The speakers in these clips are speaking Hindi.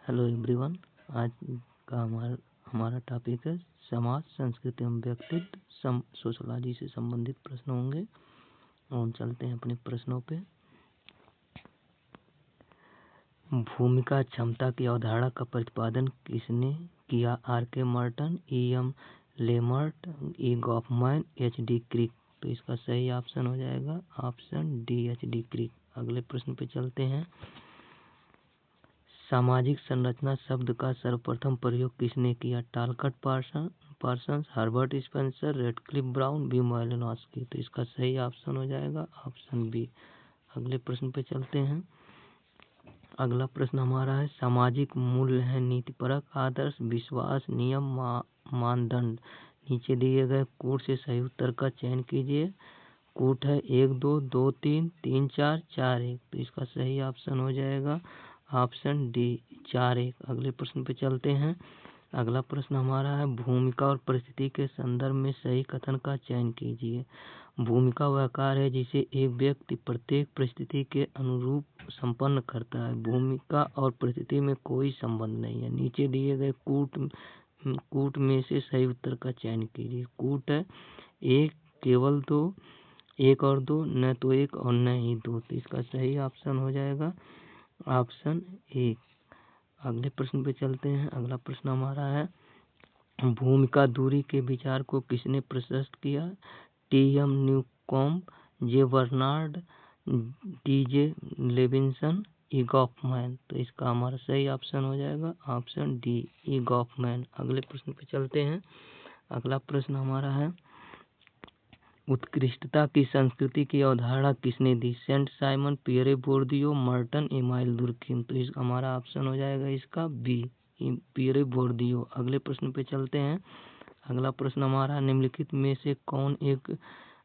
Hello everyone. आज का हमारा टॉपिक है समाज, संस्कृति एवं व्यक्तित्व। सोशलॉजी से संबंधित प्रश्न होंगे और हम चलते हैं अपने प्रश्नों पे। भूमिका क्षमता की अवधारणा का प्रतिपादन किसने किया? R K. Merton, E M. Lemert, E. Goffman, H D. Crick. तो इसका सही ऑप्शन हो जाएगा ऑप्शन डी, एच.डी. क्रिक। अगले प्रश्न पे चलते हैं। सामाजिक संरचना शब्द का सर्वप्रथम प्रयोग किसने किया? Talcott Parsons, Herbert Spencer, Radcliffe Brown, B. Malinowski. तो इसका सही ऑप्शन हो जाएगा ऑप्शन बी। अगले प्रश्न पे चलते हैं। अगला प्रश्न हमारा है सामाजिक मूल्य है नीतिपरक आदर्श, विश्वास, नियम, मानदंड। नीचे दिए गए कूट से सही उत्तर का चयन कीजिए। कूट है 1, 2, 2, 3, 3, 4, 4, 1। तो इसका सही ऑप्शन हो जाएगा ऑप्शन डी, 4, 1। अगले प्रश्न पे चलते हैं। अगला प्रश्न हमारा है भूमिका और परिस्थिति के संदर्भ में सही कथन का चयन कीजिए। भूमिका वह कार्य है जिसे एक व्यक्ति प्रत्येक परिस्थिति के अनुरूप संपन्न करता है। भूमिका और परिस्थिति में कोई संबंध नहीं है। नीचे दिए गए कूट में से सही उत्तर का चयन कीजिए। कूट है 1, केवल 2, 1 और 2, न तो 1 और न ही 2। तो इसका सही ऑप्शन हो जाएगा ऑप्शन 1। अगले प्रश्न पे चलते हैं। अगला प्रश्न हमारा है भूमिका दूरी के विचार को किसने प्रशस्त किया? टी.एम. न्यूकॉम्ब, जे. बर्नार्ड, टी.जे. लेविंसन, ई. गॉफमैन। तो इसका हमारा सही ऑप्शन हो जाएगा ऑप्शन डी, ई. गॉफमैन। अगले प्रश्न पे चलते हैं। अगला प्रश्न हमारा है उत्कृष्टता की संस्कृति की अवधारणा किसने दी? Saint Simon, Pierre Bourdieu, Merton, Emile Durkheim. तो इसका हमारा ऑप्शन हो जाएगा इसका बी, पियरे बोर्दियो। अगले प्रश्न पे चलते हैं। अगला प्रश्न हमारा निम्नलिखित में से कौन एक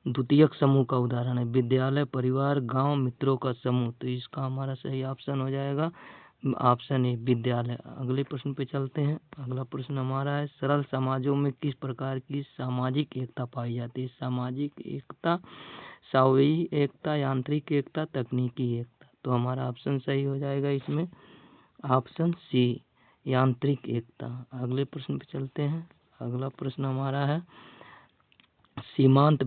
द्वितीयक समूह का उदाहरण है? विद्यालय, परिवार, गांव, मित्रों का समूह। तो इसका हमारा सही ऑप्शन हो जाएगा ऑप्शन ए, विद्यालय। अगले प्रश्न पे चलते हैं। अगला प्रश्न हमारा है सरल समाजों में किस प्रकार की सामाजिक एकता पाई जाती है? सामाजिक एकता, सावयवी एकता, यांत्रिक एकता, तकनीकी एकता। तो हमारा ऑप्शन सही हो जाएगा इसमें ऑप्शन सी, यांत्रिक एकता। अगले प्रश्न पे चलते हैं। अगला प्रश्न हमारा है सीमांत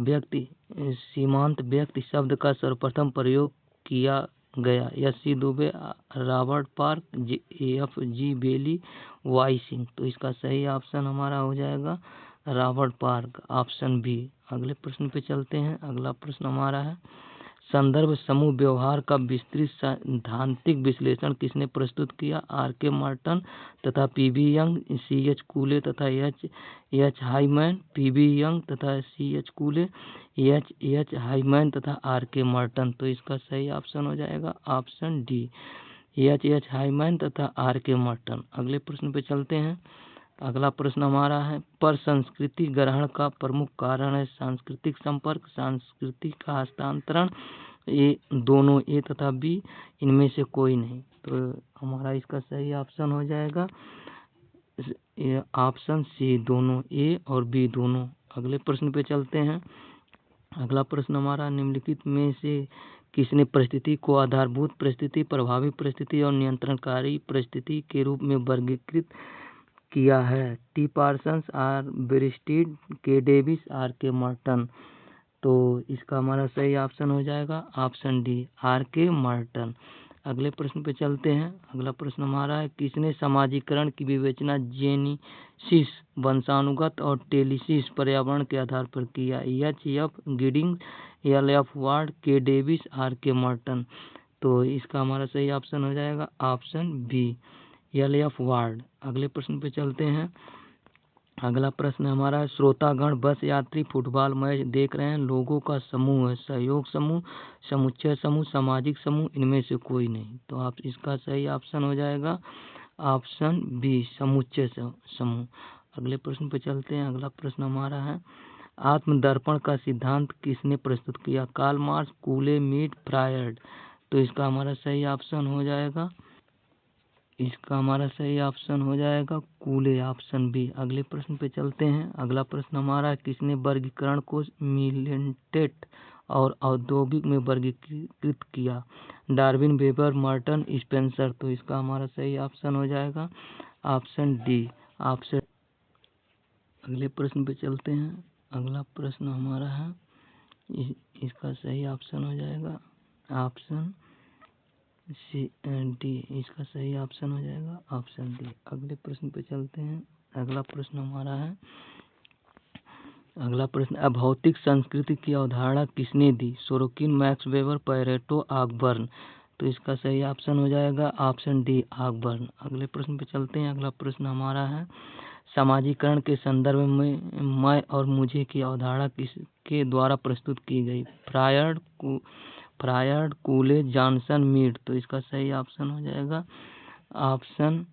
व्यक्ति शब्द का सर्वप्रथम प्रयोग किया गया? S C. Dube, Robert Park, F G. Bailey, Y Singh. तो इसका सही ऑप्शन हमारा हो जाएगा रॉबर्ट पार्क, ऑप्शन बी। अगले प्रश्न पे चलते हैं। अगला प्रश्न हमारा है संदर्भ समूह व्यवहार का विस्तृत सैद्धांतिक विश्लेषण किसने प्रस्तुत किया? आर.के. मार्टन तथा पी.बी. Young, CH. कूले तथा एच. हाइमैन, पी.बी. यंग तथा सी.एच. कूले, एच. हाइमैन तथा आर.के. मार्टन। तो इसका सही ऑप्शन हो जाएगा ऑप्शन डी, एच. हाइमैन तथा आर.के. मार्टन। अगले प्रश्न पे चलते हैं। अगला प्रश्न हमारा है पर संस्कृति ग्रहण का प्रमुख कारण है सांस्कृतिक संपर्क, सांस्कृतिक का हस्तांतरण, ये दोनों ए तथा बी, इनमें से कोई नहीं। तो हमारा इसका सही ऑप्शन हो जाएगा ऑप्शन सी, दोनों ए और बी दोनों। अगले प्रश्न पे चलते हैं। अगला प्रश्न हमारा निम्नलिखित में से किसने परिस्थिति को आधारभूत परिस्थिति, प्रभावी परिस्थिति और नियंत्रणकारी परिस्थिति के रूप में वर्गीकृत किया है? T. Parsons, R. Bierstedt, K. Davis, R K. Merton. तो इसका हमारा सही ऑप्शन हो जाएगा ऑप्शन डी, आर.के. मार्टन। अगले प्रश्न पे चलते हैं। अगला प्रश्न हमारा है किसने समाजीकरण की विवेचना जेनेसिस वंशानुगत और टेलिसिस पर्यावरण के आधार पर किया? F. Giddings, L F. Ward, K. Davis, R K. Merton. तो इसका हमारा सही ऑप्शन हो जाएगा ऑप्शन बी, एल.एफ. वार्ड। अगले प्रश्न पे चलते हैं। अगला प्रश्न हमारा श्रोतागण बस यात्री फुटबॉल मैच देख रहे हैं, लोगों का समूह है, सहयोग समूह, समुच्चय समूह, सामाजिक समूह, इनमें से कोई नहीं। तो आप इसका सही ऑप्शन हो जाएगा ऑप्शन बी, समुच्चय समूह। अगले प्रश्न पे चलते हैं। अगला प्रश्न हमारा है आत्मदर्पण का सिद्धांत किसने प्रस्तुत किया? Karl Marx, कूले, Mead, Freud. तो इसका हमारा सही ऑप्शन हो जाएगा कूले, ऑप्शन बी। अगले प्रश्न पे चलते हैं। अगला प्रश्न हमारा किसने वर्गीकरण को मिलेंटेट और औद्योगिक में वर्गीकृत किया। Darwin, weber, Merton, Spencer. तो इसका हमारा सही ऑप्शन हो जाएगा ऑप्शन डी। ऑप्शन अगले प्रश्न पे चलते हैं। अगला प्रश्न हमारा है, इसका सही ऑप्शन हो जाएगा ऑप्शन डी। इसका सही ऑप्शन हो जाएगा ऑप्शन डी। अगले प्रश्न पे चलते हैं। अगला प्रश्न हमारा है, अगला प्रश्न, अभौतिक संस्कृति की अवधारणा किसने दी? Sorokin, Max Weber, Pareto, Ogburn. तो इसका सही ऑप्शन हो जाएगा ऑप्शन डी ऑकबर्न। अगले प्रश्न पे चलते हैं। अगला प्रश्न हमारा है, समाजीकरण के संदर्भ में मैं और मुझे की अवधारणा किसके द्वारा प्रस्तुत की गई? Freud, कूले, Johnson, Mead. तो इसका सही ऑप्शन हो जाएगा ऑप्शन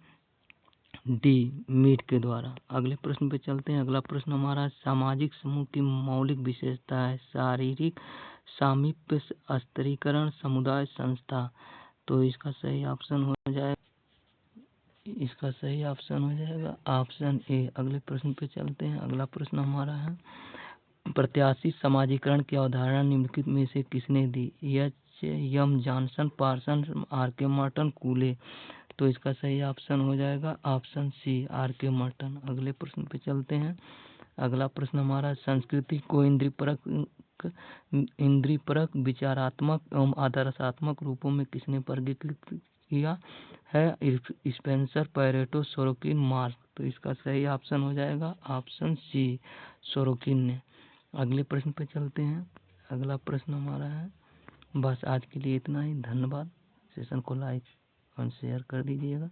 डी मीड के द्वारा। अगले प्रश्न पे चलते हैं। अगला प्रश्न हमारा, सामाजिक समूह की मौलिक विशेषता है शारीरिक सामीप्य, स्तरीकरण, समुदाय, संस्था। तो इसका सही ऑप्शन हो जाएगा ऑप्शन ए। अगले प्रश्न पे चलते हैं। अगला प्रश्न हमारा है, प्रत्याशित समाजीकरण की अवधारणा निम्नलिखित में से किसने दी? H M Johnson, Parson, R K Merton, Cooley. तो इसका सही ऑप्शन हो जाएगा option C R K Merton. अगले प्रश्न पे चलते हैं। अगला प्रश्न हमारा, संस्कृति को इंद्रियपरक, विचारात्मक एवं आदर्शात्मक रूपों में किसने वर्गीकृत किया है? Spencer, Pareto, Sorokin, mark. तो इसका सही ऑप्शन हो जाएगा ऑप्शन सी सोरोकिन ने। अगले प्रश्न पे चलते हैं। अगला प्रश्न हमारा है, बस आज के लिए इतना ही। धन्यवाद। सेशन को लाइक और शेयर कर दीजिएगा।